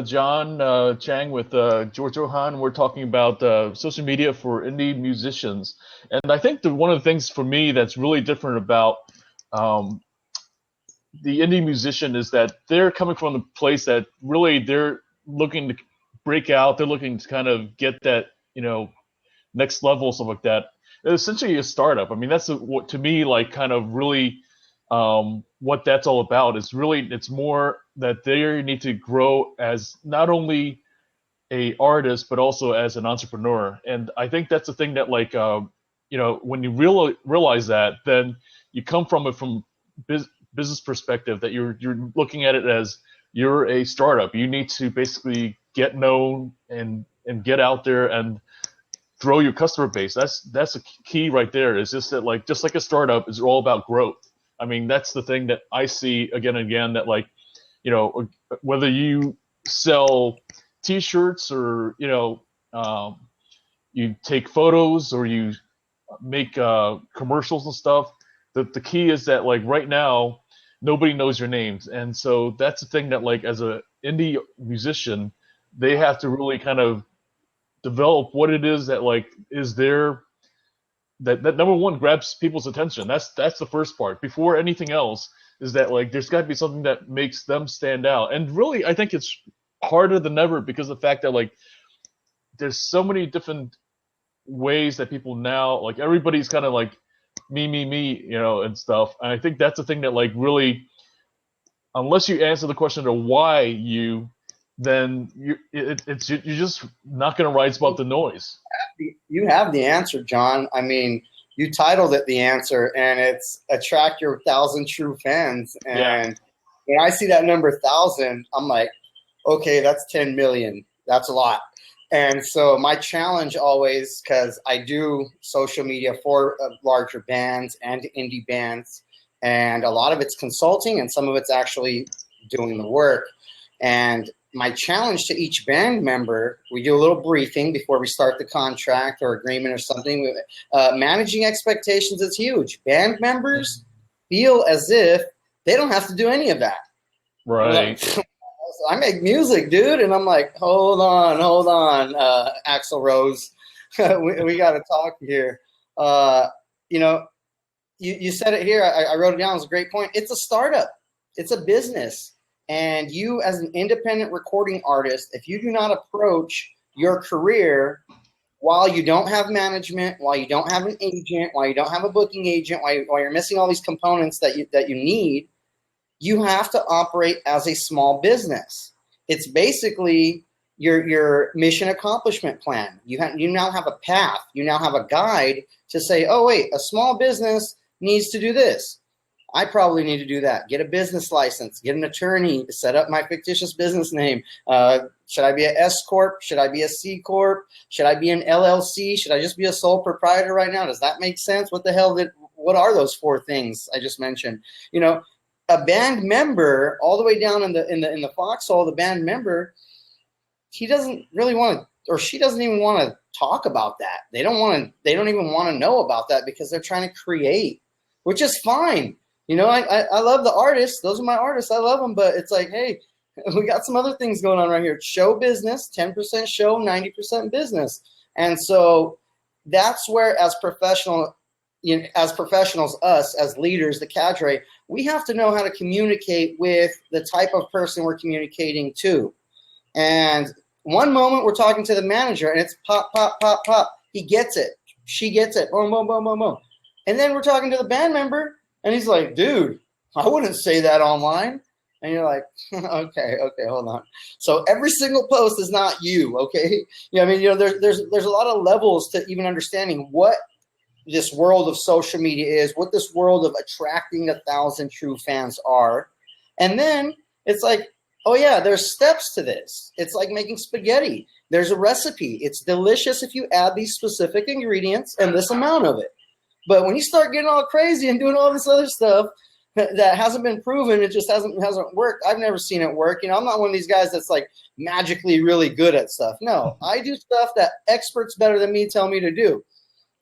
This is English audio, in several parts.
John Chang with George Ohan. We're talking about social media for indie musicians, and I think one of the things for me that's really different about um, the indie musician is that they're coming from the place that really they're looking to break out. They're looking to kind of get that next level, stuff like that. It's essentially a startup. I mean, that's what to me like kind of really what that's all about. Is really it's more that they need to grow as not only a artist but also as an entrepreneur. And I think that's the thing that like when you realize that, then you come from it from business perspective that you're looking at it as you're a startup. You need to basically get known and get out there and grow your customer base. That's a key right there. It's just that like just like a startup is all about growth. I mean, that's the thing that I see again and again, that like, whether you sell T-shirts or you take photos or you make commercials and stuff. The key is that like right now nobody knows your names, and so that's the thing that like as a indie musician they have to really kind of develop what it is that like is there that number one grabs people's attention. That's the first part before anything else, is that like there's got to be something that makes them stand out. And really I think it's harder than ever because of the fact that like there's so many different ways that people now like everybody's kind of like me and stuff. And I think that's the thing that like really, unless you answer the question of why you, then you're just not going to rise above the noise. You have the answer, John. I mean, you titled it The Answer, and it's attract your 1,000 true fans. And when I see that number 1,000, I'm like, okay, that's 10 million. That's a lot. And so my challenge always, because I do social media for larger bands and indie bands, and a lot of it's consulting and some of it's actually doing the work. And my challenge to each band member, we do a little briefing before we start the contract or agreement or something. Managing expectations is huge. Band members feel as if they don't have to do any of that. Right. I make music, dude. And I'm like, hold on, Axl Rose. we got to talk here. You said it here. I wrote it down. It's a great point. It's a startup. It's a business. And you as an independent recording artist, if you do not approach your career while you don't have management, while you don't have an agent, while you don't have a booking agent, while you're missing all these components that you need, you have to operate as a small business. It's basically your mission accomplishment plan. You now have a path. You now have a guide to say, oh, wait, a small business needs to do this. I probably need to do that. Get a business license, get an attorney, set up my fictitious business name. Should I be an S Corp? Should I be a C Corp? Should I be an LLC? Should I just be a sole proprietor right now? Does that make sense? What are those four things I just mentioned? A band member all the way down in the foxhole, the band member, he doesn't really want to, or she doesn't even want to talk about that. They don't even want to know about that because they're trying to create, which is fine. I love the artists. Those are my artists. I love them. But it's like, hey, we got some other things going on right here. Show business, 10% show, 90% business. And so that's where as professionals, us as leaders, the cadre, we have to know how to communicate with the type of person we're communicating to. And one moment we're talking to the manager and it's pop, pop, pop, pop. He gets it. She gets it. Boom, boom, boom, boom, boom. And then we're talking to the band member and he's like, dude, I wouldn't say that online. And you're like, okay, hold on. So every single post is not you, okay? There's a lot of levels to even understanding what this world of social media is, what this world of attracting 1,000 true fans are. And then it's like, oh yeah, there's steps to this. It's like making spaghetti. There's a recipe. It's delicious if you add these specific ingredients and this amount of it. But when you start getting all crazy and doing all this other stuff that hasn't been proven, it just hasn't worked. I've never seen it work. I'm not one of these guys that's like magically really good at stuff. No, I do stuff that experts better than me tell me to do.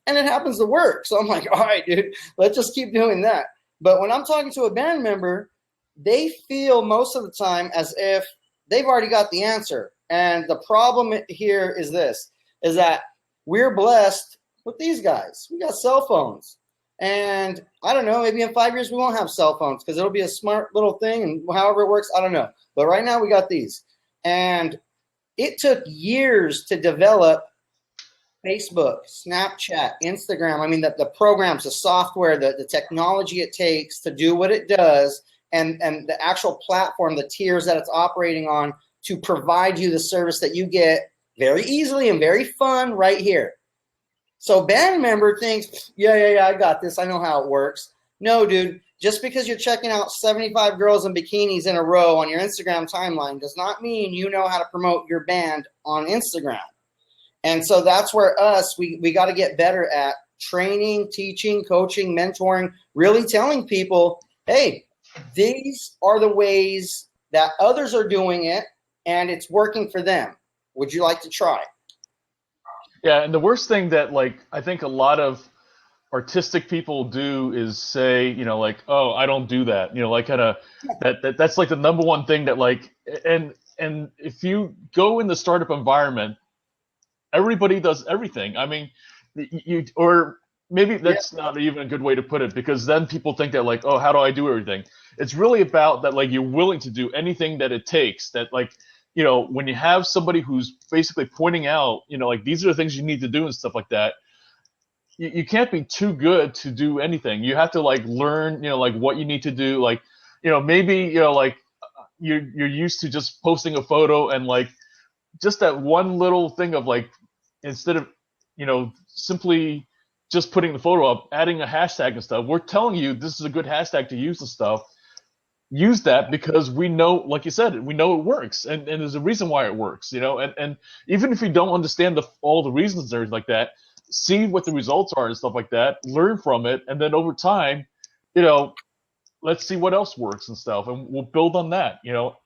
And it happens to work. So I'm like, all right, dude, let's just keep doing that. But when I'm talking to a band member, they feel most of the time as if they've already got the answer. And the problem here is this, is that we're blessed with these guys. We got cell phones. And I don't know, maybe in 5 years we won't have cell phones because it'll be a smart little thing, and however it works, I don't know. But right now we got these. And it took years to develop Facebook, Snapchat, Instagram. I mean, the programs, the software, the technology it takes to do what it does, and the actual platform, the tiers that it's operating on to provide you the service that you get very easily and very fun right here. So band member thinks, yeah, I got this. I know how it works. No, dude, just because you're checking out 75 girls in bikinis in a row on your Instagram timeline does not mean you know how to promote your band on Instagram. And so that's where we got to get better at training, teaching, coaching, mentoring, really telling people, hey, these are the ways that others are doing it, and it's working for them. Would you like to try? Yeah, and the worst thing that like I think a lot of artistic people do is say, like, oh, I don't do that. Like kind of that's like the number one thing that like and if you go in the startup environment, everybody does everything. I mean, or maybe that's not even a good way to put it, because then people think that like, oh, how do I do everything? It's really about that like you're willing to do anything that it takes, that like when you have somebody who's basically pointing out, like these are the things you need to do and stuff like that, you can't be too good to do anything. You have to like learn, like what you need to do. Like, maybe, like you're used to just posting a photo and like just that one little thing of like, instead of, simply just putting the photo up, adding a hashtag and stuff, we're telling you this is a good hashtag to use and stuff. Use that because we know, like you said, we know it works, and there's a reason why it works, and even if you don't understand all the reasons and everything like that, see what the results are and stuff like that, learn from it, and then over time, let's see what else works and stuff, and we'll build on that,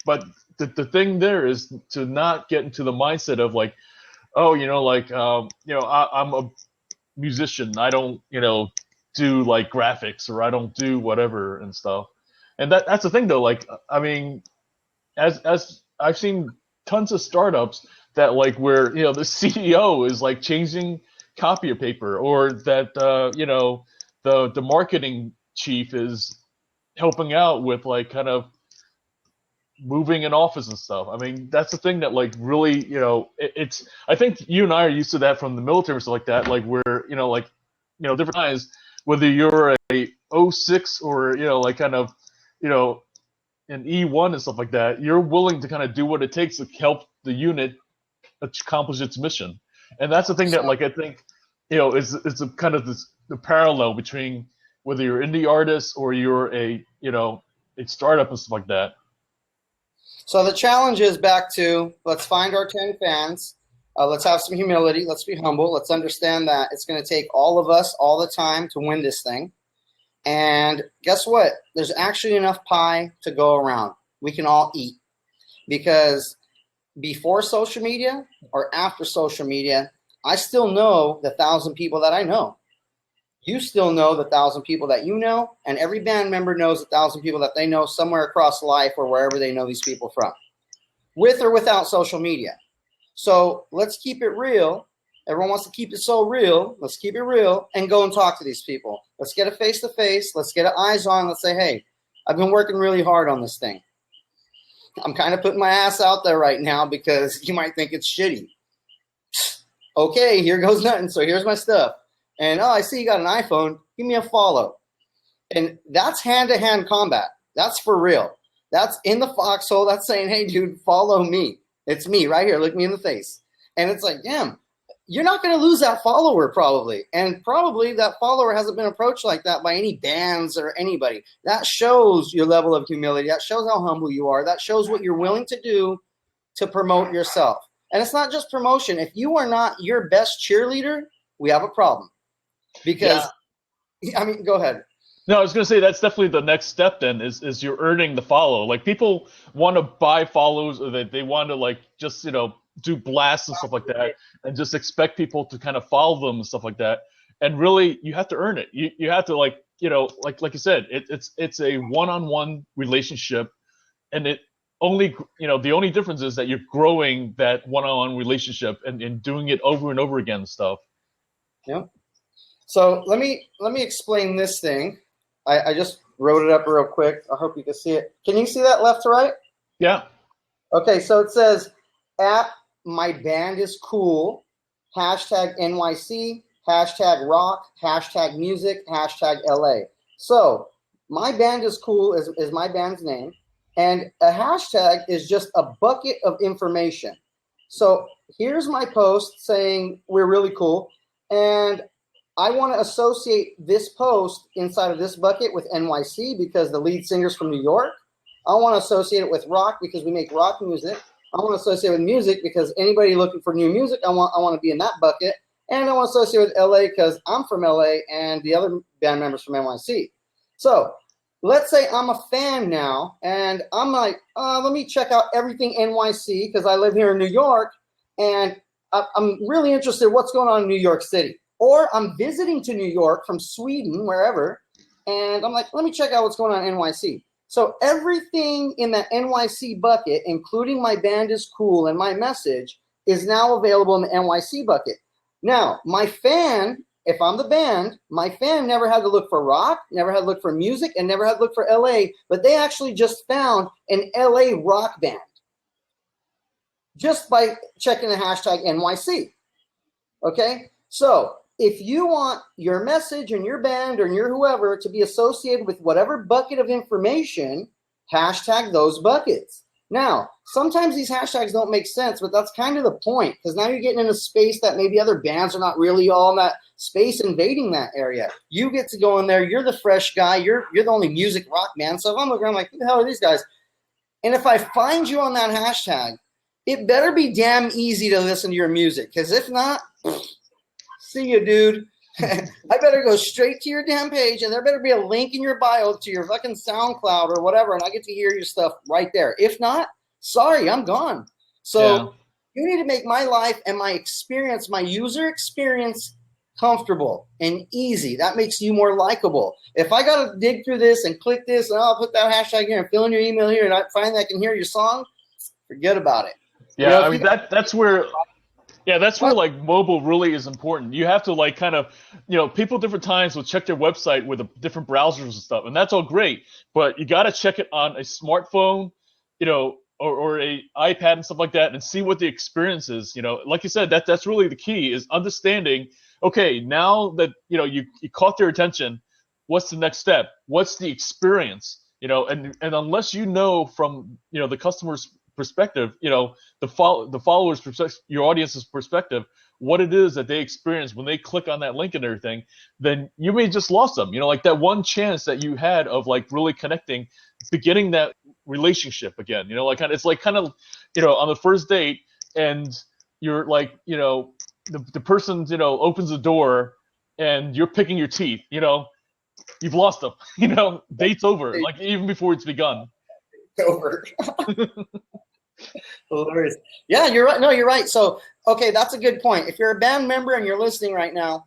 But the thing there is to not get into the mindset of like, oh, I'm a musician, I don't, do like graphics, or I don't do whatever and stuff. And that's the thing though, like, I mean, as I've seen tons of startups that like where, the CEO is like changing copy of paper, or that, the marketing chief is helping out with like kind of moving an office and stuff. I mean, that's the thing that like really, it's, I think you and I are used to that from the military and stuff like that, like where, different times, whether you're a O6 or, like kind of, an E1 and stuff like that, you're willing to kind of do what it takes to help the unit accomplish its mission. And that's the thing that like I think, is a kind of the parallel between whether you're indie artist or you're a startup and stuff like that. So the challenge is back to, let's find our 10 fans. Let's have some humility. Let's be humble. Let's understand that it's going to take all of us all the time to win this thing. And guess what? There's actually enough pie to go around. We can all eat. Because before social media or after social media, I still know the 1,000 people that I know. You still know the 1,000 people that you know, and every band member knows the 1,000 people that they know somewhere across life or wherever they know these people from, with or without social media. So let's keep it real. Everyone wants to keep it so real. Let's keep it real and go and talk to these people. Let's get a face-to-face. Let's get an eyes on. Let's say, hey, I've been working really hard on this thing. I'm kind of putting my ass out there right now because you might think it's shitty. Okay, here goes nothing. So here's my stuff. And, oh, I see you got an iPhone. Give me a follow. And that's hand-to-hand combat. That's for real. That's in the foxhole. That's saying, hey, dude, follow me. It's me right here. Look me in the face. And it's like, damn, you're not going to lose that follower probably. And probably that follower hasn't been approached like that by any bands or anybody. That shows your level of humility. That shows how humble you are. That shows what you're willing to do to promote yourself. And it's not just promotion. If you are not your best cheerleader, we have a problem. Because, I mean, go ahead. No, I was going to say that's definitely the next step then is you're earning the follow. Like people want to buy follows, or they want to like just, do blasts and stuff like that and just expect people to kind of follow them and stuff like that. And really you have to earn it. You have to like, like you said, it's a one-on-one relationship, and only the only difference is that you're growing that one-on-one relationship and doing it over and over again stuff. Yeah. So let me explain this thing. I just wrote it up real quick. I hope you can see it. Can you see that left to right? Yeah. Okay, so it says at my band is cool, hashtag NYC, hashtag rock, hashtag music, hashtag LA. So my band is cool is my band's name, and a hashtag is just a bucket of information. So here's my post saying we're really cool, and I want to associate this post inside of this bucket with NYC because the lead singer's from New York. I want to associate it with rock because we make rock music. I want to associate it with music because anybody looking for new music, I want to be in that bucket. And I want to associate with LA because I'm from LA and the other band members from NYC. So let's say I'm a fan now and I'm like, let me check out everything NYC because I live here in New York and I'm really interested in what's going on in New York City. Or I'm visiting to New York from Sweden, wherever, and I'm like, let me check out what's going on in NYC. So everything in that NYC bucket, including my band is cool and my message, is now available in the NYC bucket. Now, my fan, if I'm the band, my fan never had to look for rock, never had to look for music, and never had to look for LA, but they actually just found an LA rock band just by checking the hashtag NYC. Okay? So if you want your message and your band or your whoever to be associated with whatever bucket of information, hashtag those buckets. Now, sometimes these hashtags don't make sense, but that's kind of the point because now you're getting in a space that maybe other bands are not really all in that space invading that area. You get to go in there. You're the fresh guy. You're the only music rock man. So if I'm looking around like, who the hell are these guys? And if I find you on that hashtag, it better be damn easy to listen to your music because if not, see you, dude. I better go straight to your damn page, and there better be a link in your bio to your fucking SoundCloud or whatever, and I get to hear your stuff right there. If not, sorry, I'm gone. So you need to make my life and my experience, my user experience, comfortable and easy. That makes you more likable. If I got to dig through this and click this, and I'll put that hashtag here and fill in your email here, and I find that I can hear your song, forget about it. Yeah, I mean, that's where... Yeah, that's where like mobile really is important. You have to like kind of, people different times will check their website with different browsers and stuff, and that's all great. But you got to check it on a smartphone, or a iPad and stuff like that, and see what the experience is. Like you said, that's really the key is understanding. Okay, now that you caught their attention, what's the next step? What's the experience? And unless you know from the customer's perspective, the followers' perspective, your audience's perspective, what it is that they experience when they click on that link and everything, then you may just lost them. Like that one chance that you had of like really connecting, beginning that relationship again. It's like kind of on the first date, and you're like the person opens the door, and you're picking your teeth. You've lost them. Date's over. Like even before it's begun. Over. Hilarious. Yeah, you're right. No, you're right. So, okay, that's a good point. If you're a band member and you're listening right now,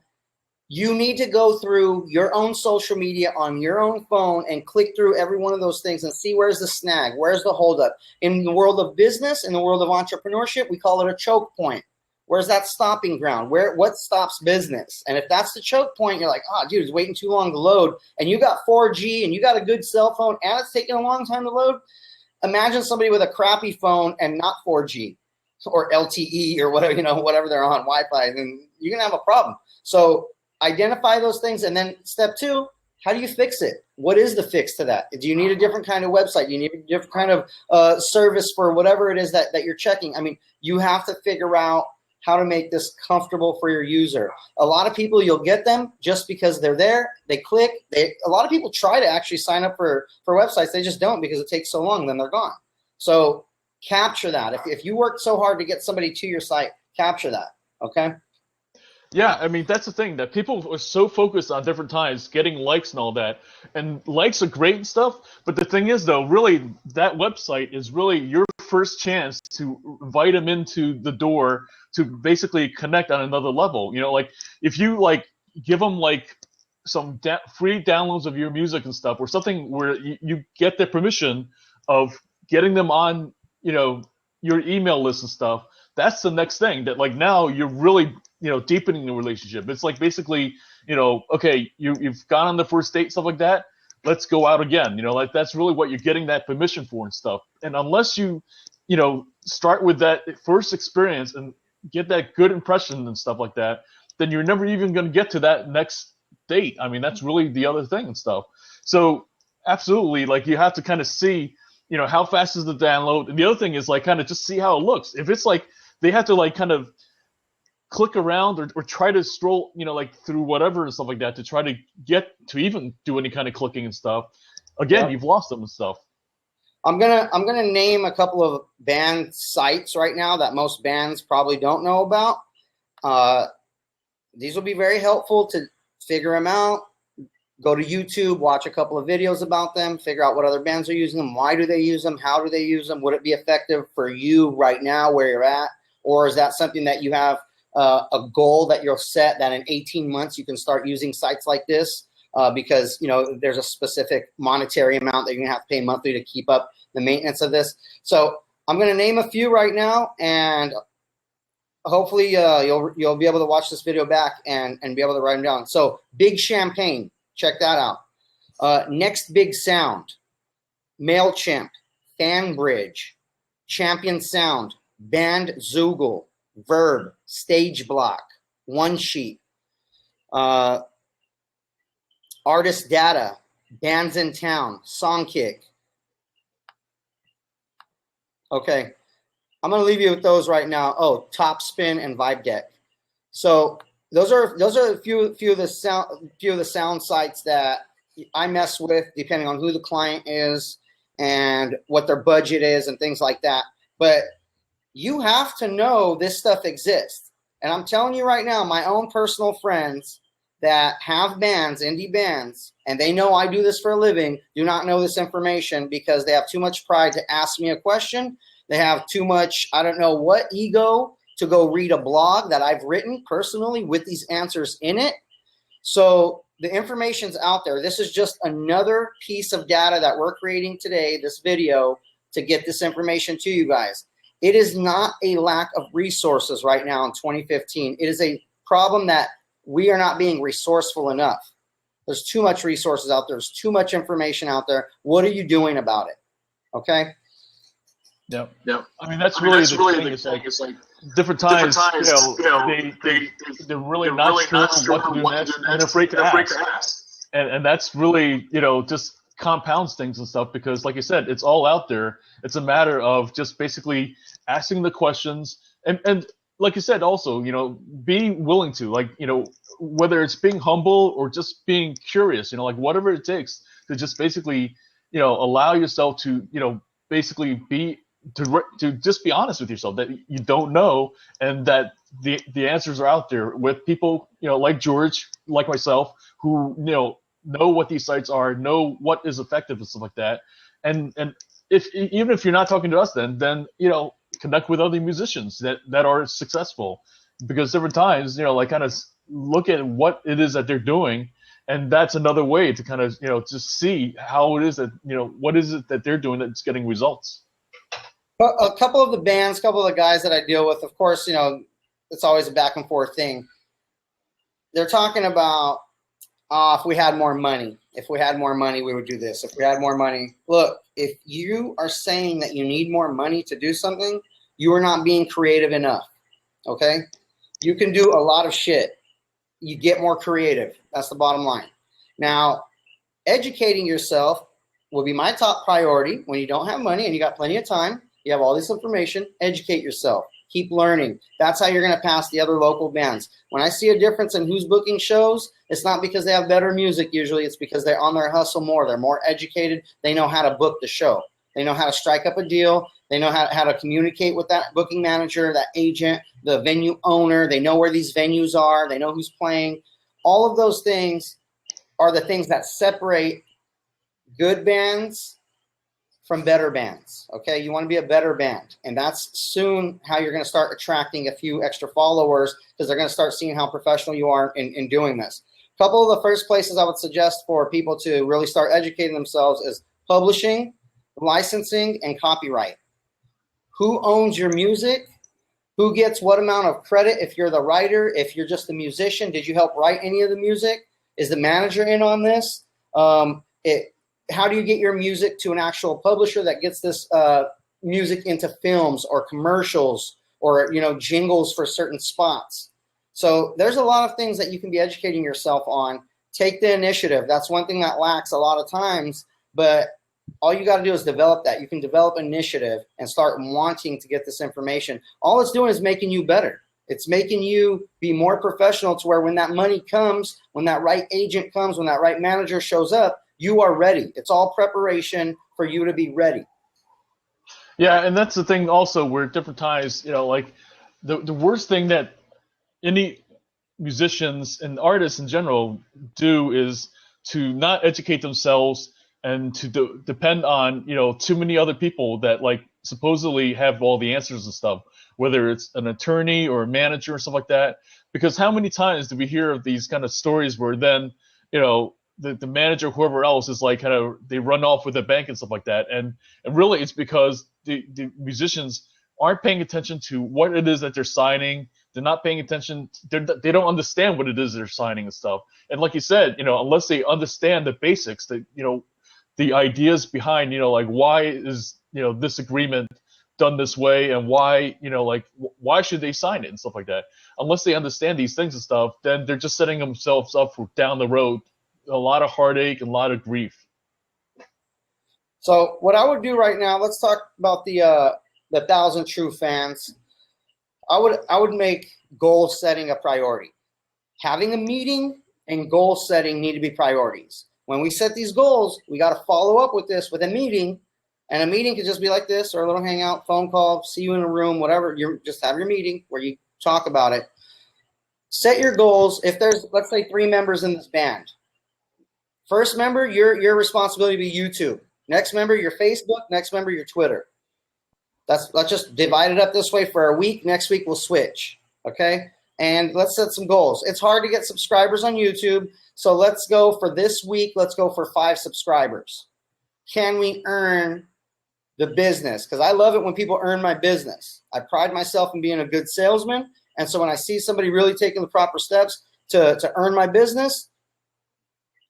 you need to go through your own social media on your own phone and click through every one of those things and see where's the snag, where's the holdup. In the world of business, in the world of entrepreneurship, we call it a choke point. Where's that stopping ground? What stops business? And if that's the choke point, you're like, oh, dude, it's waiting too long to load. And you got 4G and you got a good cell phone and it's taking a long time to load. Imagine somebody with a crappy phone and not 4G or LTE or whatever, whatever they're on, Wi-Fi, then you're going to have a problem. So identify those things. And then step 2, how do you fix it? What is the fix to that? Do you need a different kind of website? Do you need a different kind of service for whatever it is that you're checking? I mean, you have to figure out how to make this comfortable for your user. A lot of people, you'll get them just because they're there. They click. A lot of people try to actually sign up for websites. They just don't because it takes so long. Then they're gone. So capture that. If you worked so hard to get somebody to your site, capture that. Okay? Yeah, I mean, that's the thing, that people are so focused on different times, getting likes and all that. And likes are great and stuff, but the thing is, though, really, that website is really your first chance to invite them into the door to basically connect on another level. Like, if you, like, give them, like, some free downloads of your music and stuff, or something where you get the permission of getting them on, your email list and stuff. That's the next thing that like now you're really, deepening the relationship. It's like basically, okay, you've gone on the first date, stuff like that. Let's go out again. Like that's really what you're getting that permission for and stuff. And unless start with that first experience and get that good impression and stuff like that, then you're never even going to get to that next date. I mean, that's really the other thing and stuff. So absolutely, like you have to kind of see, how fast is the download. And the other thing is like kind of just see how it looks. If it's like they have to like kind of click around or try to stroll, like through whatever and stuff like that to try to get to even do any kind of clicking and stuff. Again, you've lost them and stuff. I'm gonna name a couple of band sites right now that most bands probably don't know about. These will be very helpful to figure them out. Go to YouTube, watch a couple of videos about them, figure out what other bands are using them, why do they use them, how do they use them, would it be effective for you right now where you're at, or is that something that you have a goal that you'll set that in 18 months you can start using sites like this because there's a specific monetary amount that you're gonna have to pay monthly to keep up the maintenance of this. So I'm gonna name a few right now, and hopefully you'll be able to watch this video back and be able to write them down. So Big Champagne, check that out. Next Big Sound, MailChimp, FanBridge, Champion Sound, Band Zoogle, Verb, Stage Block, OneSheet, Artist Data, Bands in Town, Songkick. Okay, I'm going to leave you with those right now. Oh, Topspin and Vibe Deck. So those are a few of the sound sites that I mess with, depending on who the client is and what their budget is and things like that. But you have to know this stuff exists. And I'm telling you right now, my own personal friends that have bands, indie bands, and they know I do this for a living, do not know this information because they have too much pride to ask me a question. They have too much, I don't know what, ego to go read a blog that I've written personally with these answers in it. So the information's out there. This is just another piece of data that we're creating today, this video, to get this information to you guys. It is not a lack of resources right now in 2015. It is a problem that we are not being resourceful enough. There's too much resources out there. There's too much information out there. What are you doing about it? Okay? Yeah. I mean, that's really the thing. It's like different times, they're really not sure what to do next, and they're afraid to ask. And that's really, just compounds things and stuff because, like you said, it's all out there. It's a matter of just basically asking the questions and like you said, also, be willing to, like, whether it's being humble or just being curious, like whatever it takes to just basically, allow yourself to, basically to just be honest with yourself that you don't know and that the answers are out there with people, like George, like myself, who, know what these sites are, know what is effective and stuff like that. And even if you're not talking to us, then connect with other musicians that are successful, because different times, like kind of look at what it is that they're doing, and that's another way to kind of, just see how it is that, what is it that they're doing that's getting results. A couple of the bands, couple of the guys that I deal with, of course, it's always a back and forth thing. They're talking about, if we had more money, we would do this. If we had more money, look, if you are saying that you need more money to do something, you are not being creative enough, okay? You can do a lot of shit. You get more creative. That's the bottom line. Now, educating yourself will be my top priority when you don't have money and you got plenty of time. You have all this information. Educate yourself. Keep learning. That's how you're going to pass the other local bands. When I see a difference in who's booking shows, it's not because they have better music usually. It's because they're on their hustle more. They're more educated. They know how to book the show. They know how to strike up a deal. They know how to communicate with that booking manager, that agent, the venue owner. They know where these venues are. They know who's playing. All of those things are the things that separate good bands from better bands, okay? You want to be a better band, and that's soon how you're going to start attracting a few extra followers because they're going to start seeing how professional you are in doing this. A couple of the first places I would suggest for people to really start educating themselves is publishing, licensing, and copyright. Who owns your music? Who gets what amount of credit if you're the writer? If you're just a musician, did you help write any of the music? Is the manager in on this? How do you get your music to an actual publisher that gets this music into films or commercials or jingles for certain spots? So there's a lot of things that you can be educating yourself on. Take the initiative. That's one thing that lacks a lot of times, but all you got to do is develop that. You can develop initiative and start wanting to get this information. All it's doing is making you better. It's making you be more professional to where when that money comes, when that right agent comes, when that right manager shows up, you are ready. It's all preparation for you to be ready. Yeah, and that's the thing also where different times, like the worst thing that any musicians and artists in general do is to not educate themselves and to depend on too many other people that like supposedly have all the answers and stuff, whether it's an attorney or a manager or stuff like that. Because how many times do we hear of these kind of stories where then the manager, whoever else, is like kind of they run off with a bank and stuff like that, and really it's because the musicians aren't paying attention to what it is that they're signing. They're not paying attention. They don't understand what it is they're signing and stuff. And like you said, unless they understand the basics, that the ideas behind, like why is this agreement done this way, and why like why should they sign it and stuff like that. Unless they understand these things and stuff, then they're just setting themselves up for down the road a lot of heartache and a lot of grief. So what I would do right now, let's talk about the 1,000 True fans. I would make goal setting a priority. Having a meeting and goal setting need to be priorities. When we set these goals, we got to follow up with this with a meeting, and a meeting could just be like this, or a little hangout, phone call, see you in a room, whatever. You just have your meeting where you talk about it. Set your goals. If there's, let's say, 3 members in this band, first member, your responsibility to be YouTube. Next member, your Facebook. Next member, your Twitter. Let's just divide it up this way for a week. Next week we'll switch. Okay, and let's set some goals. It's hard to get subscribers on YouTube. So let's go for this week. Let's go for 5 subscribers. Can we earn the business? Because I love it when people earn my business. I pride myself in being a good salesman. And so when I see somebody really taking the proper steps to earn my business,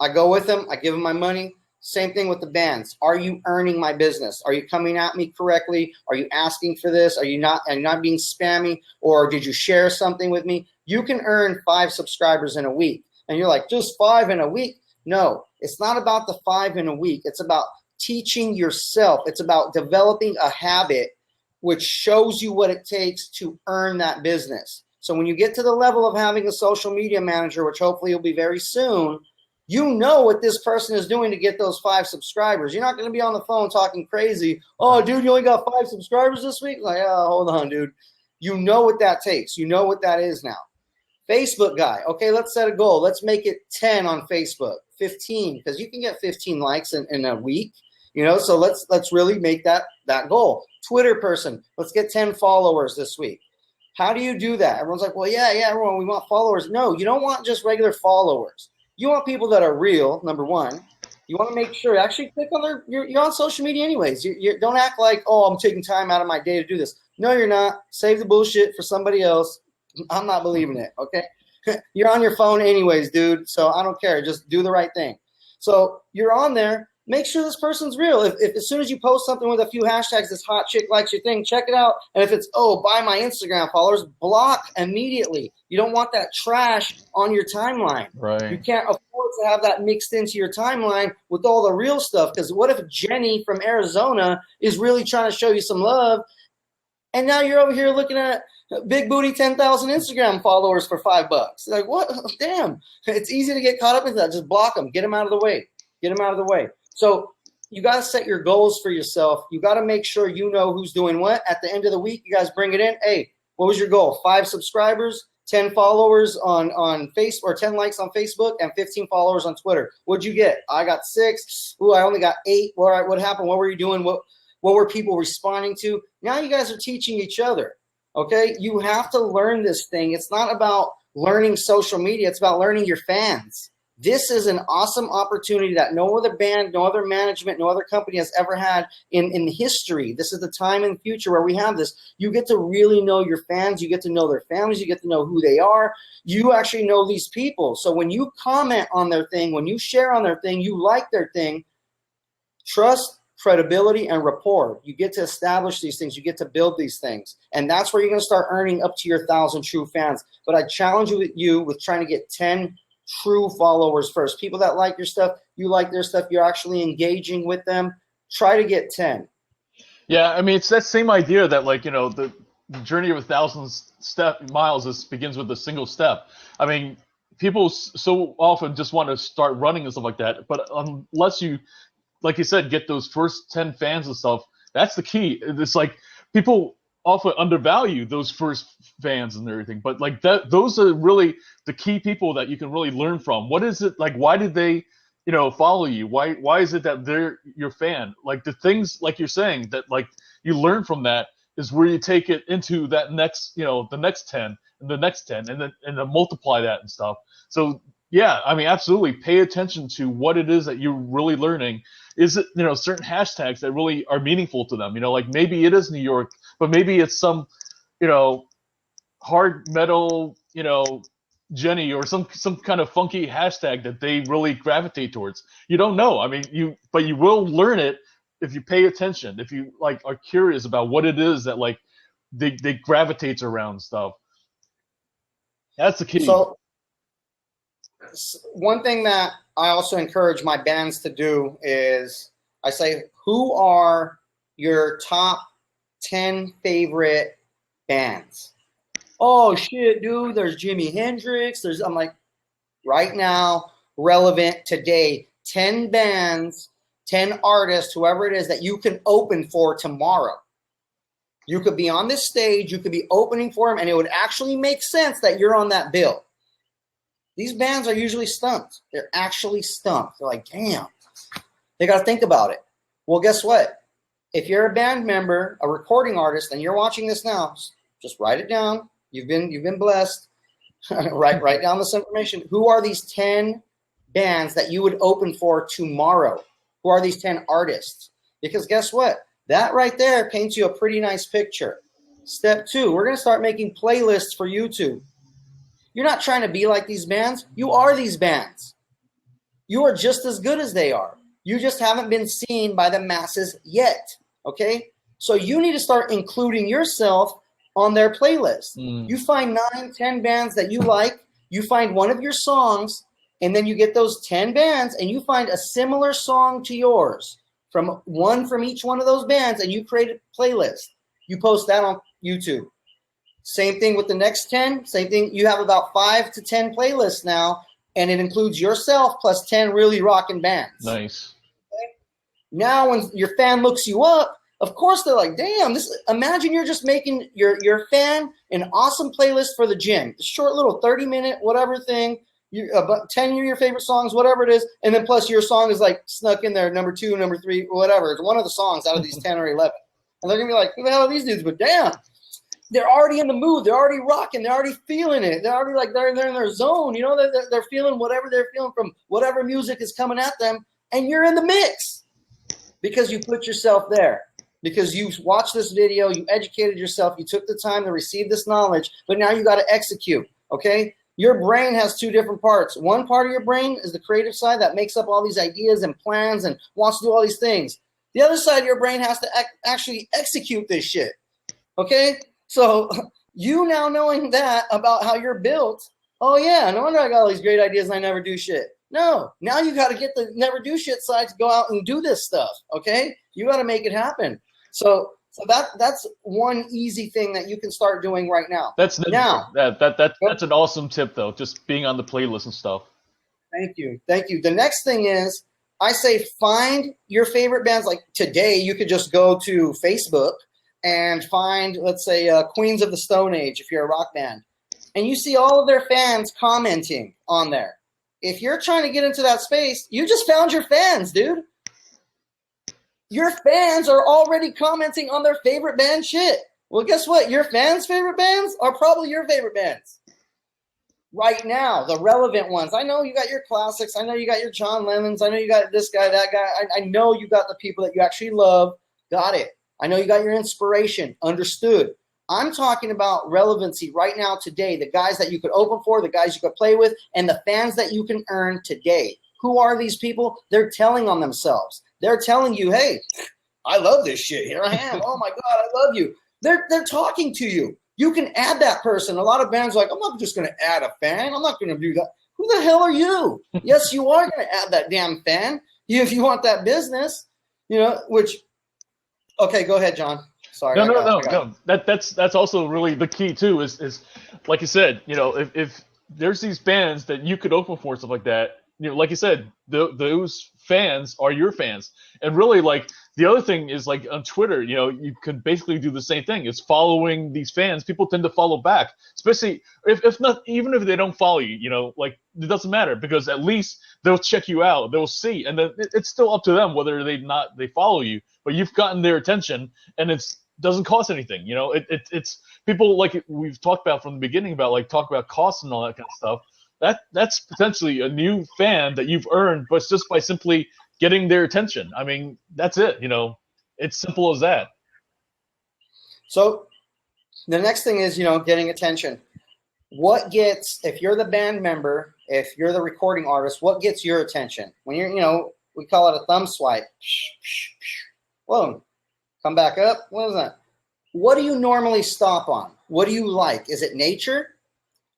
I go with them. I give them my money. Same thing with the bands. Are you earning my business? Are you coming at me correctly? Are you asking for this? Are you not being spammy? Or did you share something with me? You can earn 5 subscribers in a week. And you're like, just 5 in a week? No, it's not about the 5 in a week. It's about teaching yourself. It's about developing a habit which shows you what it takes to earn that business. So when you get to the level of having a social media manager, which hopefully will be very soon, you know what this person is doing to get those 5 subscribers. You're not going to be on the phone talking crazy. Oh, dude, you only got 5 subscribers this week? Like, oh, hold on, dude. You know what that takes. You know what that is now. Facebook guy. Okay, let's set a goal. Let's make it 10 on Facebook, 15, because you can get 15 likes in a week. So let's really make that goal. Twitter person. Let's get 10 followers this week. How do you do that? Everyone's like, well, yeah, everyone, we want followers. No, you don't want just regular followers. You want people that are real, number one. You want to make sure, actually click on you're on social media anyways. You don't act like, oh, I'm taking time out of my day to do this. No, you're not. Save the bullshit for somebody else. I'm not believing it, okay? You're on your phone anyways, dude, so I don't care. Just do the right thing. So you're on there. Make sure this person's real. If as soon as you post something with a few hashtags, this hot chick likes your thing, check it out. And if it's, buy my Instagram followers, block immediately. You don't want that trash on your timeline. Right. You can't afford to have that mixed into your timeline with all the real stuff. Because what if Jenny from Arizona is really trying to show you some love, and now you're over here looking at big booty 10,000 Instagram followers for $5? Like, what? Damn. It's easy to get caught up in that. Just block them. Get them out of the way. Get them out of the way. So you got to set your goals for yourself. You got to make sure you know who's doing what. At the end of the week, you guys bring it in. Hey, what was your goal? 5 subscribers, 10 followers on Facebook, or 10 likes on Facebook, and 15 followers on Twitter. What'd you get? I got 6. Ooh, I only got 8. What happened? What were you doing? What were people responding to? Now you guys are teaching each other. Okay? You have to learn this thing. It's not about learning social media. It's about learning your fans. This is an awesome opportunity that no other band, no other management, no other company has ever had in history. This is the time in the future where we have this. You get to really know your fans. You get to know their families. You get to know who they are. You actually know these people. So when you comment on their thing, when you share on their thing, you like their thing, trust, credibility, and rapport. You get to establish these things. You get to build these things. And that's where you're going to start earning up to your 1,000 true fans. But I challenge you with trying to get 10 true followers first. People that like your stuff, you like their stuff, you're actually engaging with them. Try to get 10. Yeah, I mean, it's that same idea that, like, the journey of 1,000 miles begins with a single step. I mean, people so often just want to start running and stuff like that, but unless you, like you said, get those first 10 fans and stuff, that's the key. It's like people often undervalue those first fans and everything, but like those are really the key people that you can really learn from. What is it like? Why did they, follow you? Why is it that they're your fan? Like the things like you're saying that like you learn from that is where you take it into that next, the next 10 and the next 10 and then multiply that and stuff. So yeah, I mean, absolutely pay attention to what it is that you're really learning. Is it, certain hashtags that really are meaningful to them? Like maybe it is New York, but maybe it's some, hard metal, Jenny or some kind of funky hashtag that they really gravitate towards. You don't know. I mean, but you will learn it if you pay attention, if you like are curious about what it is that like they gravitate around stuff. That's the key. So one thing that I also encourage my bands to do is I say, who are your top 10 favorite bands? Oh shit, dude, there's Jimi Hendrix. I'm like, right now, relevant today, 10 bands, 10 artists, whoever it is that you can open for tomorrow. You could be on this stage, you could be opening for them, and it would actually make sense that you're on that bill. These bands are usually stumped. They're actually stumped. They're like, damn. They got to think about it. Well, guess what? If you're a band member, a recording artist, and you're watching this now, just write it down. You've been blessed. write down this information. Who are these 10 bands that you would open for tomorrow? Who are these 10 artists? Because guess what? That right there paints you a pretty nice picture. Step 2, we're going to start making playlists for YouTube. You're not trying to be like these bands. You are these bands. You are just as good as they are. You just haven't been seen by the masses yet, okay? So you need to start including yourself on their playlist. You find 9, 10 bands that you like. You find one of your songs, and then you get those 10 bands, and you find a similar song to yours from each one of those bands, and you create a playlist. You post that on YouTube. Same thing with the next 10. Same thing. You have about 5 to 10 playlists now, and it includes yourself plus 10 really rocking bands. Nice. Okay? Now, when your fan looks you up, of course they're like, "Damn! Imagine you're just making your fan an awesome playlist for the gym, a short little 30-minute whatever thing, about 10 of your favorite songs, whatever it is, and then plus your song is like snuck in there, number 2, number 3, whatever. It's one of the songs out of these 10 or 11, and they're gonna be like, "Who the hell are these dudes?" But damn. They're already in the mood. They're already rocking. They're already feeling it. They're already like they're in their zone. They're feeling whatever they're feeling from whatever music is coming at them, and you're in the mix because you put yourself there. Because you watched this video, you educated yourself, you took the time to receive this knowledge, but now you got to execute. Okay, your brain has 2 different parts. One part of your brain is the creative side that makes up all these ideas and plans and wants to do all these things. The other side of your brain has to actually execute this shit. Okay. So you now knowing that about how you're built, oh yeah, no wonder I got all these great ideas and I never do shit. No, now you got to get the never do shit side to go out and do this stuff, okay? You got to make it happen. So that's one easy thing that you can start doing right now. That's an awesome tip though, just being on the playlist and stuff. Thank you. The next thing is I say find your favorite bands. Like today, you could just go to Facebook and find, let's say, Queens of the Stone Age, if you're a rock band. And you see all of their fans commenting on there. If you're trying to get into that space, you just found your fans, dude. Your fans are already commenting on their favorite band shit. Well, guess what? Your fans' favorite bands are probably your favorite bands. right now, the relevant ones. I know you got your classics. I know you got your John Lennons. I know you got this guy, that guy. I know you got the people that you actually love. Got it. I know you got your inspiration. Understood. I'm talking about relevancy right now, today. The guys that you could open for, the guys you could play with, and the fans that you can earn today. Who are these people? They're telling on themselves. They're telling you, hey, I love this shit. Here I am. Oh my God, I love you. They're talking to you. You can add that person. A lot of bands are like, I'm not just going to add a fan. I'm not going to do that. Who the hell are you? Yes, you are going to add that damn fan if you want that business. Which, okay, go ahead, John. Sorry. No. That's also really the key too. Is like you said, if there's these bands that you could open for, stuff like that. Like you said, those fans are your fans, and really, like, the other thing is, like, on Twitter, you can basically do the same thing. It's following these fans. People tend to follow back, especially if not, even if they don't follow you. Like, it doesn't matter, because at least they'll check you out, they'll see, and then it's still up to them whether they follow you. But you've gotten their attention, and it's doesn't cost anything. It's people, like we've talked about from the beginning, about, like, talk about costs and all that kind of stuff. That's potentially a new fan that you've earned, but just by simply getting their attention. I mean, that's it. It's simple as that. So the next thing is, getting attention. What gets, if you're the band member, if you're the recording artist, what gets your attention? When you're, we call it a thumb swipe. Whoa, come back up. What is that? What do you normally stop on? What do you like? Is it nature?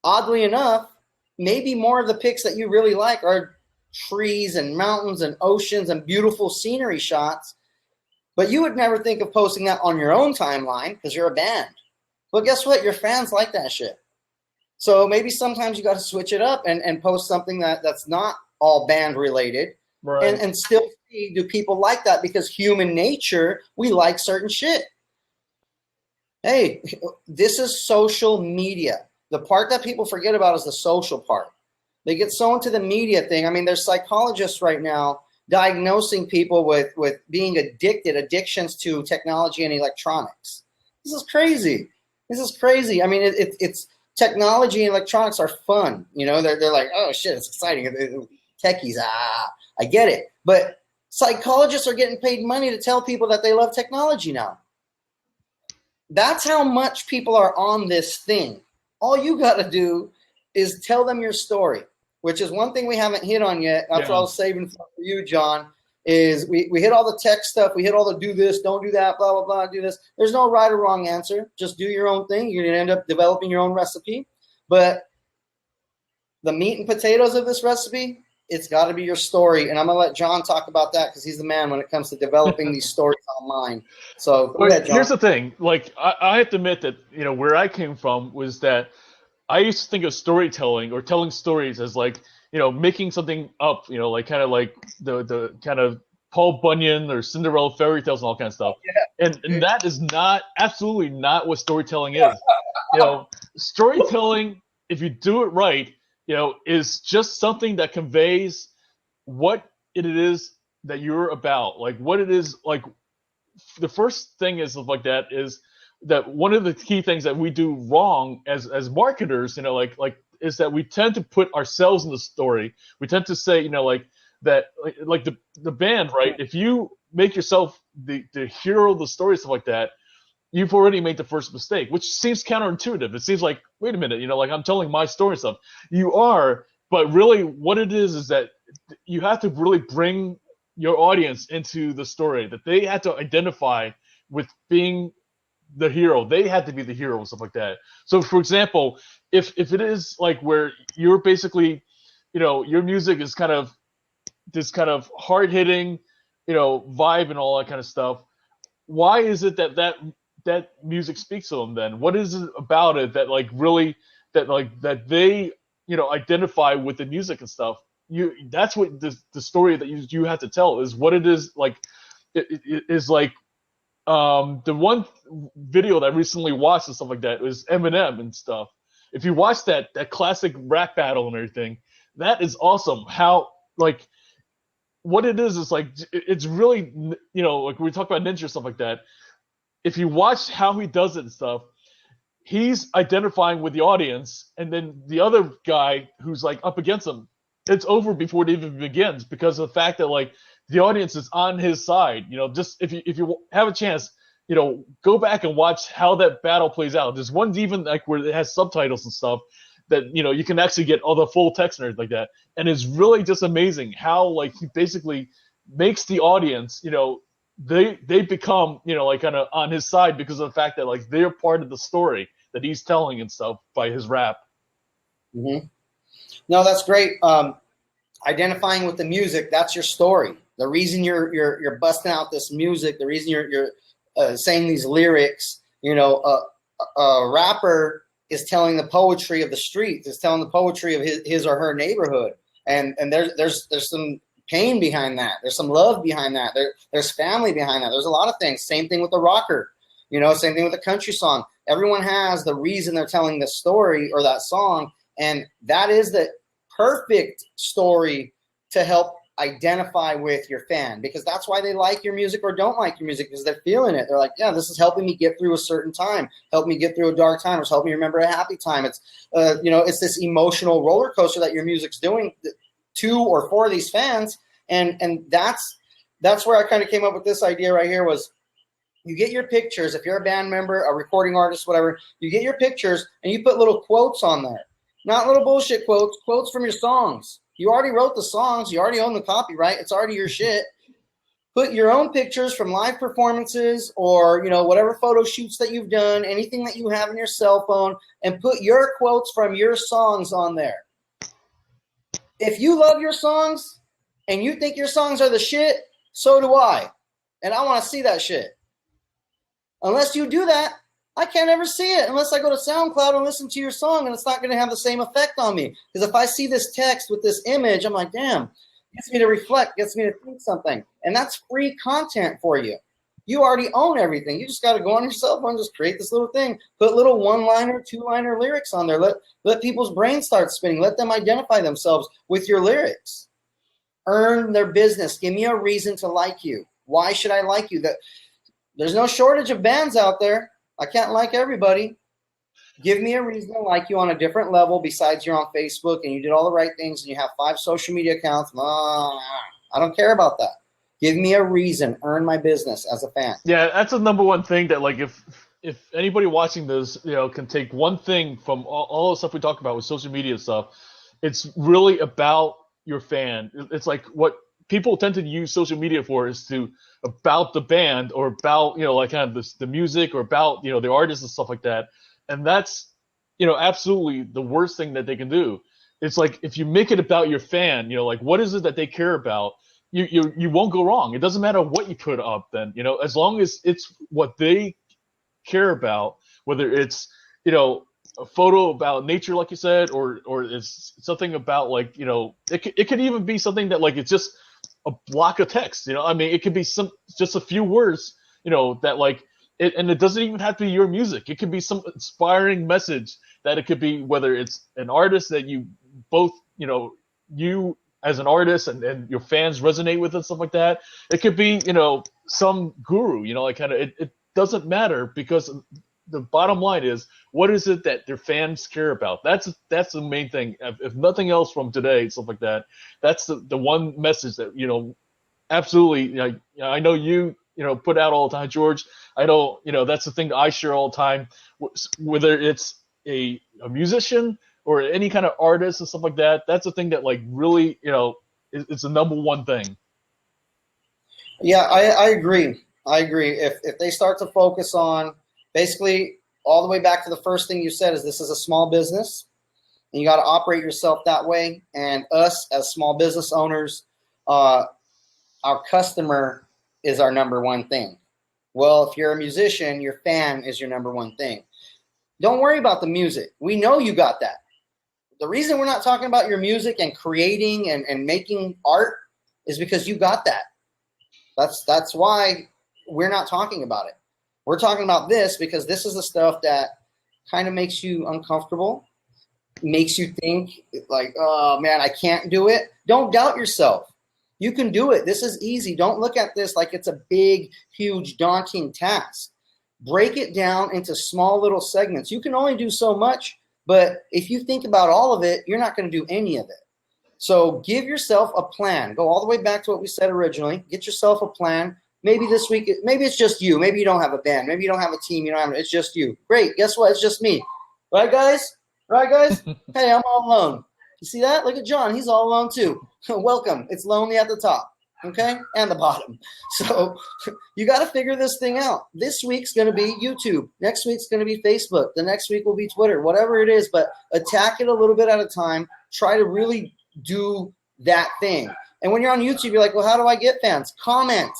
Oddly enough, maybe more of the pics that you really like are trees and mountains and oceans and beautiful scenery shots, but you would never think of posting that on your own timeline because you're a band. But guess what? Your fans like that shit. So maybe sometimes you got to switch it up and post something that's not all band related, right? And still see, do people like that? Because human nature, we like certain shit. Hey, this is social media. The part that people forget about is the social part. They get so into the media thing. I mean, there's psychologists right now diagnosing people with being addictions to technology and electronics. This is crazy. I mean, it's technology and electronics are fun. They're like, oh shit, it's exciting. Techies, I get it. But psychologists are getting paid money to tell people that they love technology now. That's how much people are on this thing. All you got to do is tell them your story, which is one thing we haven't hit on yet. That's what I was saving for you, John, is we hit all the tech stuff. We hit all the do this, don't do that, blah, blah, blah, do this. There's no right or wrong answer. Just do your own thing. You're going to end up developing your own recipe. But the meat and potatoes of this recipe, it's got to be your story. And I'm going to let John talk about that because he's the man when it comes to developing these stories online. So go ahead, John. Here's the thing. Like, I have to admit that, where I came from was that I used to think of storytelling or telling stories as, like, making something up, like kind of like the kind of Paul Bunyan or Cinderella fairy tales and all kind of stuff. Yeah. And that is absolutely not what storytelling is. Storytelling, if you do it right, is just something that conveys what it is that you're about. Like, what it is, like, the first thing is like that is that one of the key things that we do wrong as marketers, is that we tend to put ourselves in the story. We tend to say, like that, like the band, right? If you make yourself the hero of the story, stuff like that, you've already made the first mistake, which seems counterintuitive. It seems like, wait a minute, like I'm telling my story and stuff. You are, but really what it is that you have to really bring your audience into the story, that they had to identify with being the hero. They had to be the hero and stuff like that. So, for example, if it is like where you're basically, your music is kind of this kind of hard-hitting, vibe and all that kind of stuff, why is it that music speaks to them then? What is it about it that, like, really, that they, identify with the music and stuff? That's what the story that you have to tell is what it is. Like, it is like, the one video that I recently watched and stuff like that was Eminem and stuff. If you watch that classic rap battle and everything, that is awesome. How, like, what it is like, it's really, like we talk about Ninja and stuff like that. If you watch how he does it and stuff, he's identifying with the audience, and then the other guy who's like up against him, it's over before it even begins because of the fact that like the audience is on his side. Just if you have a chance, go back and watch how that battle plays out. There's ones even like where it has subtitles and stuff that you can actually get all the full text and everything like that, and it's really just amazing how like he basically makes the audience, they become like kind of on his side because of the fact that like they're part of the story that he's telling and stuff by his rap. Mm-hmm. No, that's great. Identifying with the music, that's your story. The reason you're busting out this music, the reason you're saying these lyrics, a rapper is telling the poetry of the streets, is telling the poetry of his or her neighborhood, and there's some pain behind that. There's some love behind that. There's family behind that. There's a lot of things. Same thing with the rocker, same thing with the country song. Everyone has the reason they're telling the story or that song, and that is the perfect story to help identify with your fan, because that's why they like your music or don't like your music, because they're feeling it. They're like, yeah, this is helping me get through a certain time, help me get through a dark time, or it's helping me remember a happy time. It's it's this emotional roller coaster that your music's doing to or for these fans, and that's where I kind of came up with this idea right here. Was you get your pictures, if you're a band member, a recording artist, whatever, you get your pictures and you put little quotes on there. Not little bullshit quotes from your songs. You already wrote the songs. You already own the copyright. It's already your shit. Put your own pictures from live performances or, whatever photo shoots that you've done, anything that you have in your cell phone, and put your quotes from your songs on there. If you love your songs and you think your songs are the shit, so do I. And I want to see that shit. Unless you do that, I can't ever see it unless I go to SoundCloud and listen to your song, and it's not going to have the same effect on me. Because if I see this text with this image, I'm like, damn, gets me to reflect, gets me to think something. And that's free content for you. You already own everything. You just got to go on your cell phone, just create this little thing, put little one-liner, two-liner lyrics on there. Let people's brains start spinning. Let them identify themselves with your lyrics. Earn their business. Give me a reason to like you. Why should I like you? There's no shortage of bands out there. I can't like everybody. Give me a reason to like you on a different level besides you're on Facebook and you did all the right things and you have 5 social media accounts. I don't care about that. Give me a reason. Earn my business as a fan. Yeah, that's the number one thing that like if anybody watching this, can take one thing from all the stuff we talk about with social media stuff, it's really about your fan. It's like what people tend to use social media for is to about the band or about like kind of the music or about the artists and stuff like that, and that's absolutely the worst thing that they can do. It's like if you make it about your fan, like what is it that they care about, you won't go wrong. It doesn't matter what you put up then, as long as it's what they care about, whether it's a photo about nature like you said, or it's something about like it could even be something that like it's just a block of text, I mean, it could be just a few words, that like it, and it doesn't even have to be your music. It could be some inspiring message that it could be, whether it's an artist that you both, you as an artist and your fans resonate with and stuff like that. It could be, some guru, like kind of, it doesn't matter, because the bottom line is, what is it that their fans care about? That's the main thing. If nothing else from today, stuff like that, that's the one message that, absolutely, I know you, put out all the time, George. I know, that's the thing that I share all the time, whether it's a musician or any kind of artist and stuff like that. That's the thing that like really, it's the number one thing. Yeah, I agree. If they start to focus on, basically, all the way back to the first thing you said, is this is a small business, and you got to operate yourself that way. And us as small business owners, our customer is our number one thing. Well, if you're a musician, your fan is your number one thing. Don't worry about the music. We know you got that. The reason we're not talking about your music and creating and making art is because you got that. That's why we're not talking about it. We're talking about this because this is the stuff that kind of makes you uncomfortable, makes you think like, oh man, I can't do it. Don't doubt yourself. You can do it. This is easy. Don't look at this like it's a big, huge, daunting task. break it down into small little segments. You can only do so much, but if you think about all of it, you're not going to do any of it. So give yourself a plan. Go all the way back to what we said originally. Get yourself a plan. Maybe this week, maybe it's just you. Maybe you don't have a band. Maybe you don't have a team. It's just you. Great. Guess what? It's just me. Right, guys? Right, guys? Hey, I'm all alone. You see that? Look at John. He's all alone too. Welcome. It's lonely at the top. Okay? And the bottom. So you got to figure this thing out. This week's going to be YouTube. Next week's going to be Facebook. The next week will be Twitter. Whatever it is, but attack it a little bit at a time. Try to really do that thing. And when you're on YouTube, you're like, well, how do I get fans? Comment.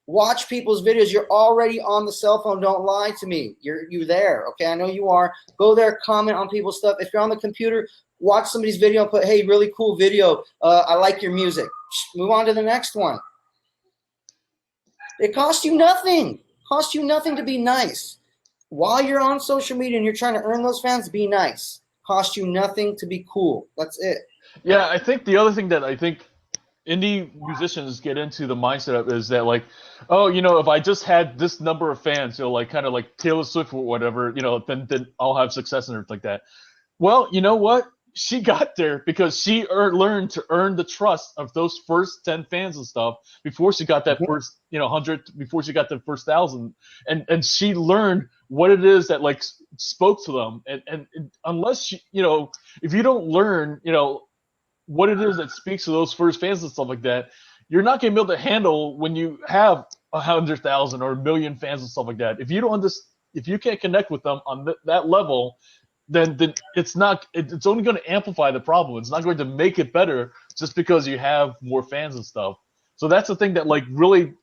Watch people's videos. You're already on the cell phone. Don't lie to me. You're there. Okay, I know you are. Go there, comment on people's stuff. If you're on the computer, watch somebody's video and put, hey, really cool video. I like your music. Move on to the next one. It costs you nothing. It costs you nothing to be nice. While you're on social media and you're trying to earn those fans, be nice. Costs you nothing to be cool. That's it. Yeah, I think the other thing that I think indie musicians get into the mindset of is that, like, oh, if I just had this number of fans, like kind of like Taylor Swift or whatever, then I'll have success and everything like that. Well, you know what? She got there because she learned to earn the trust of those first 10 fans and stuff before she got that first, 100, before she got the first 1,000. And she learned what it is that, like, spoke to them. And unless, if you don't learn, what it is that speaks to those first fans and stuff like that, you're not going to be able to handle when you have 100,000 or 1,000,000 fans and stuff like that. If you don't if you can't connect with them on that level, then it's only going to amplify the problem. It's not going to make it better just because you have more fans and stuff. So that's the thing that, like, really,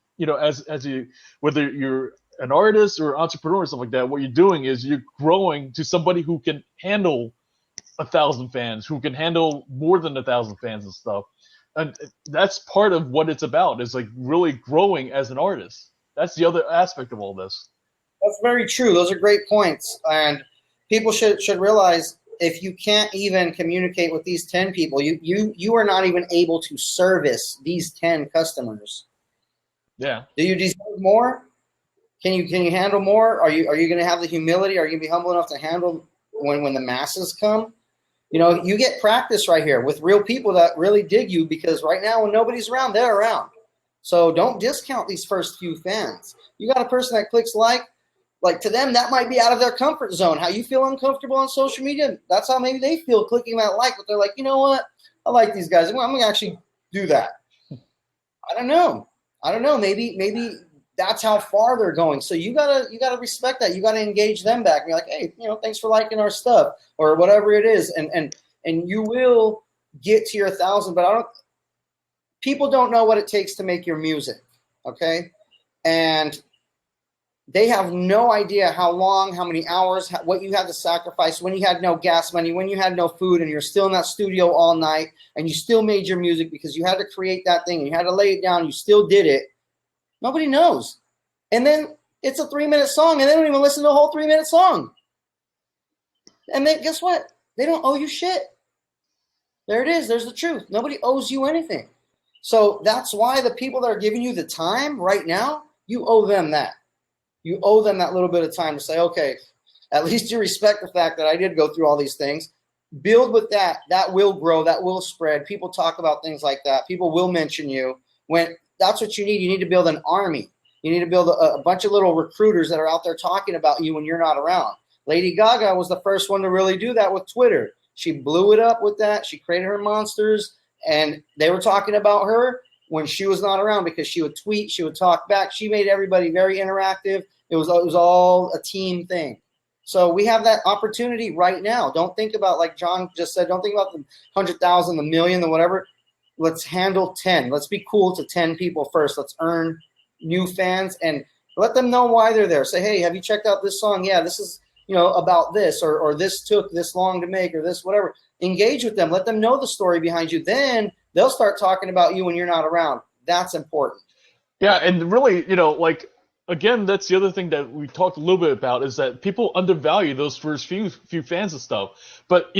whether you're an artist or entrepreneur or stuff like that, what you're doing is you're growing to somebody who can handle 1,000 fans, who can handle more than 1,000 fans and stuff. And that's part of what it's about, is like really growing as an artist. That's the other aspect of all this. That's very true. Those are great points. And people should realize, if you can't even communicate with these 10 people, you are not even able to service these 10 customers. Yeah. Do you deserve more? Can you handle more? Are you going to have the humility? Are you going to be humble enough to handle when the masses come? You get practice right here with real people that really dig you, because right now when nobody's around, they're around. So don't discount these first few fans. You got a person that clicks like to them, that might be out of their comfort zone. How you feel uncomfortable on social media, that's how maybe they feel clicking that like, but they're like, you know what? I like these guys. I'm going to actually do that. I don't know. Maybe that's how far they're going. So you gotta respect that. You gotta engage them back. And you're like, hey, thanks for liking our stuff or whatever it is, and you will get to your 1,000. But people don't know what it takes to make your music, okay? And they have no idea how long, how many hours, what you had to sacrifice when you had no gas money, when you had no food, and you're still in that studio all night, and you still made your music because you had to create that thing and you had to lay it down. You still did it. Nobody knows. And then it's a 3-minute song, and they don't even listen to the whole 3-minute song. And then guess what? They don't owe you shit. There it is. There's the truth. Nobody owes you anything. So that's why the people that are giving you the time right now, you owe them that. You owe them that little bit of time to say, okay, at least you respect the fact that I did go through all these things. Build with that. That will grow. That will spread. People talk about things like that. People will mention you. When that's what you need. You need to build an army. You need to build a bunch of little recruiters that are out there talking about you when you're not around. Lady Gaga was the first one to really do that with Twitter. She blew it up with that. She created her monsters, and they were talking about her when she was not around because she would tweet, she would talk back. She made everybody very interactive. It was all a team thing. So we have that opportunity right now. Don't think about, like John just said, don't think about the 100,000, the million, the whatever. Let's handle 10. Let's be cool to 10 people first. Let's earn new fans and let them know why they're there. Say, hey, have you checked out this song? Yeah, this is, about this, or this took this long to make, or this, whatever. Engage with them. Let them know the story behind you. Then they'll start talking about you when you're not around. That's important. Yeah, and really, again, that's the other thing that we talked a little bit about, is that people undervalue those first few fans and stuff. But,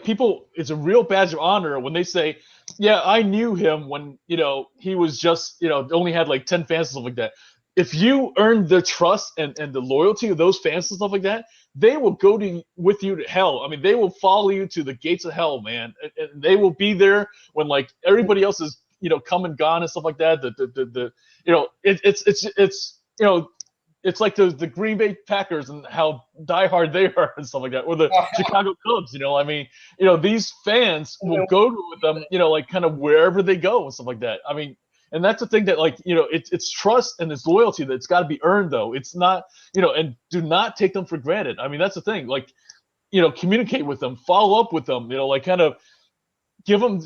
people, it's a real badge of honor when they say, yeah, I knew him when, he was just, only had like 10 fans and stuff like that. if you earn the trust and the loyalty of those fans and stuff like that, they will go with you to hell. I mean, they will follow you to the gates of hell, man. And they will be there when like everybody else is, come and gone and stuff like that. It's like the Green Bay Packers and how diehard they are and stuff like that, or the Chicago Cubs. I mean, these fans will go with them, like kind of wherever they go and stuff like that. I mean, and that's the thing that like, it's trust and it's loyalty that's got to be earned though. It's not, and do not take them for granted. I mean, that's the thing. Like, communicate with them, follow up with them, like kind of give them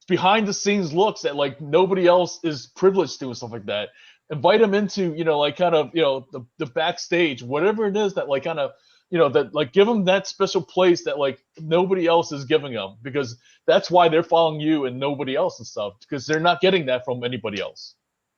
behind the scenes looks that like nobody else is privileged to and stuff like that. Invite them into, like kind of, the backstage, whatever it is that like kind of, that like give them that special place that like nobody else is giving them, because that's why they're following you and nobody else and stuff, because they're not getting that from anybody else.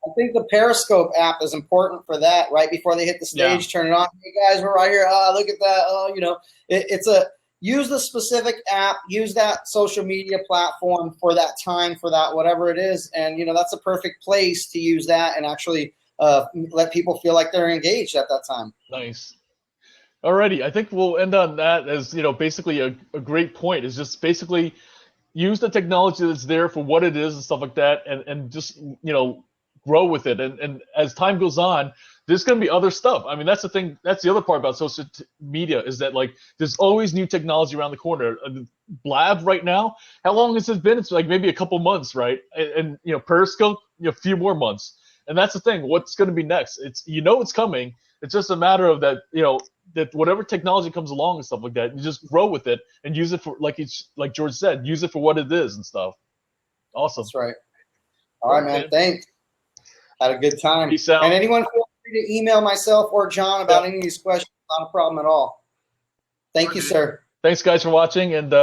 I think the Periscope app is important for that. Right before they hit the stage, turn it on. Hey guys, we're right here. Look at that. Use the specific app, use that social media platform for that time, for that whatever it is, and that's a perfect place to use that and actually let people feel like they're engaged at that time. Nice. Alrighty, I think we'll end on that as basically a great point. Is just basically use the technology that's there for what it is and stuff like that, and just grow with it. And as time goes on, there's going to be other stuff. I mean, that's the thing. That's the other part about social media, is that like there's always new technology around the corner. Blab right now, how long has it been? It's like maybe a couple months, right? And Periscope, a few more months. And that's the thing. What's going to be next? It's it's coming. It's just a matter of that. That whatever technology comes along and stuff like that, you just grow with it and use it for like George said, use it for what it is and stuff. Awesome. That's right. All right, man. Thanks. Had a good time. Peace out. And anyone feel free to email myself or John about any of these questions. Not a problem at all. Thank you, sir. Thanks, guys, for watching, and